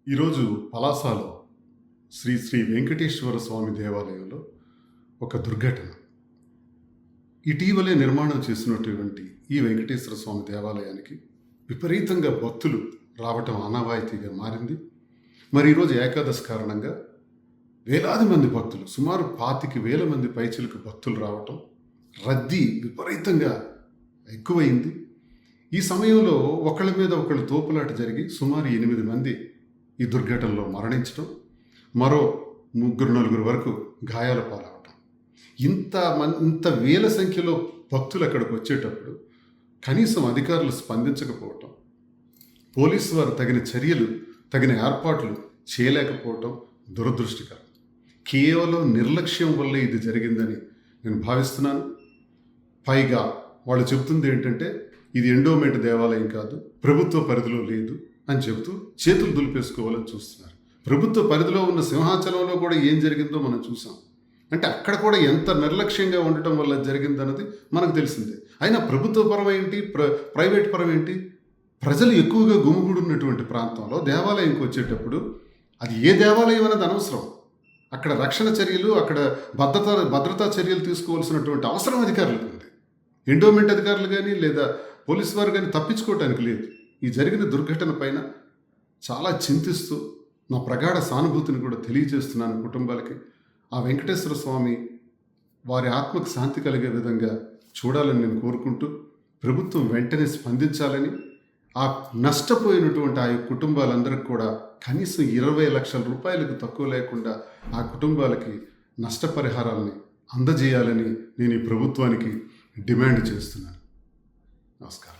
ఈరోజు పలాసలో శ్రీ శ్రీ వెంకటేశ్వర స్వామి దేవాలయంలో ఒక దుర్ఘటన. ఇటీవలే నిర్మాణం చేసినటువంటి ఈ వెంకటేశ్వర స్వామి దేవాలయానికి విపరీతంగా భక్తులు రావటం ఆనవాయితీగా మారింది. మరి ఈరోజు ఏకాదశి కారణంగా వేలాది మంది భక్తులు, సుమారు 25,000 మంది పైచిలకు భక్తులు రావటం, రద్దీ విపరీతంగా ఎక్కువైంది. ఈ సమయంలో ఒకళ్ళ మీద ఒకళ్ళు తోపులాట జరిగి సుమారు 8 మంది ఈ దుర్ఘటనలో మరణించడం, మరో 3-4 వరకు గాయాల పాలవటం. ఇంత వేల సంఖ్యలో భక్తులు అక్కడికి వచ్చేటప్పుడు కనీసం అధికారులు స్పందించకపోవటం, పోలీసు వారు తగిన ఏర్పాట్లు చేయలేకపోవటం దురదృష్టకరం. కేవలం నిర్లక్ష్యం వల్ల ఇది జరిగిందని నేను భావిస్తున్నాను. పైగా వాళ్ళు చెబుతుంది ఏంటంటే ఇది ఎండోమెంట్ దేవాలయం కాదు, ప్రభుత్వ పరిధిలో లేదు అని చెబుతూ చేతులు దులిపేసుకోవాలని చూస్తున్నారు. ప్రభుత్వ పరిధిలో ఉన్న సింహాచలంలో కూడా ఏం జరిగిందో మనం చూసాం. అంటే అక్కడ కూడా ఎంత నిర్లక్ష్యంగా ఉండటం వల్ల జరిగిందన్నది మనకు తెలిసిందే. అయినా ప్రభుత్వ పరం ఏంటి, ప్రైవేట్ పరం ఏంటి? ప్రజలు ఎక్కువగా గుమిగూడున్నటువంటి ప్రాంతంలో దేవాలయంకి వచ్చేటప్పుడు అది ఏ దేవాలయం అనేది అనవసరం. అక్కడ రక్షణ చర్యలు, అక్కడ భద్రతా చర్యలు తీసుకోవాల్సినటువంటి అవసరం అధికారులకు ఉంది. ఎండోమెంట్ అధికారులు కానీ లేదా పోలీసు వారు కానీ తప్పించుకోవటానికి లేదు. ఈ జరిగిన దుర్ఘటన పైన చాలా చింతిస్తూ నా ప్రగాఢ సానుభూతిని కూడా తెలియజేస్తున్నాను కుటుంబాలకి. ఆ వెంకటేశ్వర స్వామి వారి ఆత్మకు శాంతి కలిగే విధంగా చూడాలని నేను కోరుకుంటూ, ప్రభుత్వం వెంటనే స్పందించాలని, ఆ నష్టపోయినటువంటి ఆ కుటుంబాలందరికీ కూడా కనీసం 20 లక్షల రూపాయలకు తక్కువ లేకుండా ఆ కుటుంబాలకి నష్టపరిహారాలని అందజేయాలని నేను ఈ ప్రభుత్వానికి డిమాండ్ చేస్తున్నాను. నమస్కారం.